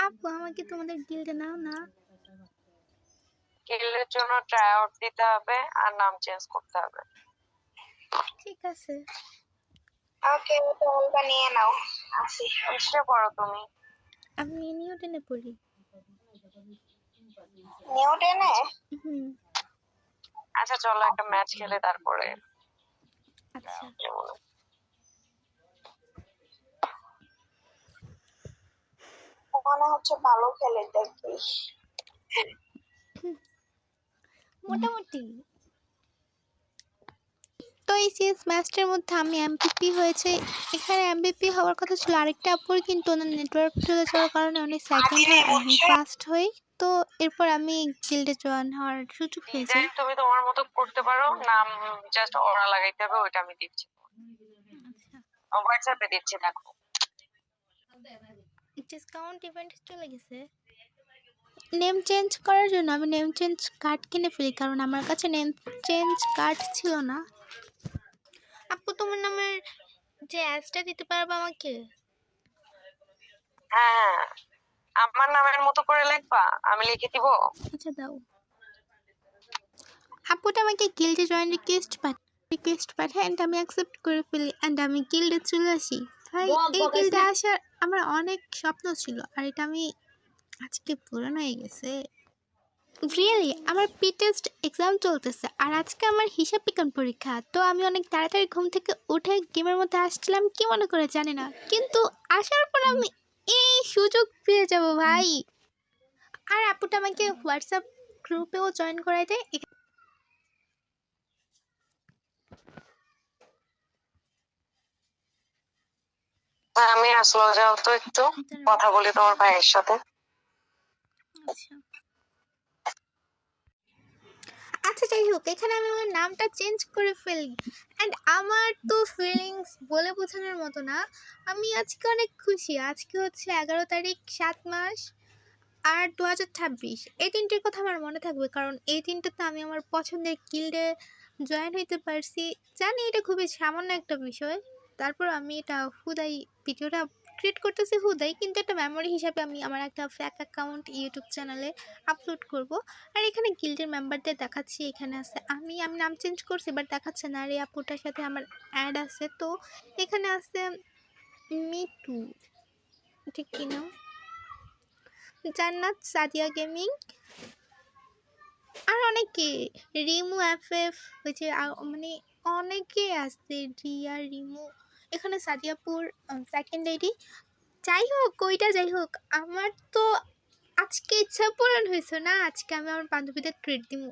আপু আমাকে তোমাদের গিল্ডে নাও না। গিল্ডের জন্য ট্রাই আউট দিতে হবে আর নাম চেঞ্জ করতে হবে। ঠিক আছে। ওকে, তোমরা নিয়ে নাও। আসি। কিসে পড়ো তুমি? আমি নিউটনে পড়ি। নিউটনে? হুম। আচ্ছা চলো একটা ম্যাচ খেলে তারপরে। আচ্ছা মনে হচ্ছে ভালো খেলে দেখি। মোটামুটি। তো এই সিএস ম্যাচটার মধ্যে আমি এমপিপি হয়েছে। এখানে এমপিপি হওয়ার কথা ছিল আরেকটা আপুর, কিন্তু ওনার নেটওয়ার্ক চলে যাওয়ার কারণে উনি সেকেন্ড হয় আর আমি ফার্স্ট হই। তো এরপর আমি গিল্ডে জয়েন হওয়ার সুযোগ পেয়েছি। ডিজাইন তুমি তোমার মতো করতে পারো, নাম জাস্ট ওরা লাগাইতে হবে, ওইটা আমি দিচ্ছি। হোয়াটসঅ্যাপে দিচ্ছি দেখো। ডিসকাউন্ট ইভেন্ট চলে গেছে। নেম চেঞ্জ করার জন্য আমি নেম চেঞ্জ কার্ড কিনে ফেলি, কারণ আমার কাছে নেম চেঞ্জ কার্ড ছিল না। আপু তোমার নামের যে অ্যাডসটা দিতে পারবে আমাকে? হ্যাঁ আমার নামের মতো করে লিখবা, আমি লিখে দিব। আচ্ছা দাও। আপুটা আমাকে গিল্ডে জয়েন রিকোয়েস্ট পাঠায় এন্ড আমি অ্যাকসেপ্ট করে ফেলি এন্ড আমি গিল্ডে চলে আসি। ভাই এই গিল্ডে আসার আমার অনেক স্বপ্ন ছিল, আর এটা আমি আজকে পূরণ হয়ে গেছে। রিয়েলি আমার পি টেস্ট এক্সাম চলতেছে আর আজকে আমার হিসাব বিজ্ঞান পরীক্ষা। তো আমি অনেক তাড়াতাড়ি ঘুম থেকে উঠে গেমের মধ্যে আসছিলাম, কি মনে করে জানি না, কিন্তু আসার পর আমি এই সুযোগ পেয়ে যাব ভাই। আর আপুটা আমাকে হোয়াটসঅ্যাপ গ্রুপেও জয়েন করাই দেয়। আমি আসলে যাও তো একটু কথা বলি তোমার ভাইয়ের সাথে। আচ্ছা যাই হোক, এখানে আমি আমার নামটা চেঞ্জ করে ফেলি অ্যান্ড আমার তো ফিলিংস বলে বোঝানোর মতো না। আমি আজকে অনেক খুশি। আজকে হচ্ছে 11 তারিখ 7 মাস আর 2026। এই দিনটির কথা আমার মনে থাকবে, কারণ এই দিনটাতে আমি আমার পছন্দের গিল্ডে জয়েন হইতে পারছি। জানি এটা খুবই সামান্য একটা বিষয়, তারপর আমি এটা হুদাই ভিডিওটা ক্রিয়েট করতেছি হুদাই, কিন্তু একটা মেমোরি হিসাবে আমি আমার একটা ফ্যাক অ্যাকাউন্ট ইউটিউব চ্যানেলে আপলোড করব। আর এখানে গিল্ডের মেম্বারদের দেখাচ্ছি, এখানে আছে আমি নাম চেঞ্জ করছি বাট দেখাচ্ছে না। আর এই আপুটার সাথে আমার অ্যাড আছে। তো এখানে আছে মিটু, ঠিক কিনা, জান্নাত, সাদিয়া গেমিং, আর অনেকে, রিমু এফএফ, ওই যে মানে অনেকে আসছে, রিয়া, রিমু, এখানে সাদিয়াপুর সেকেন্ড আইডি। যাই হোক ওইটা যাই হোক, আমার তো আজকে ইচ্ছা পূরণ হয়েছে না। আজকে আমি আমার বান্ধবীদের ট্রিট দিব।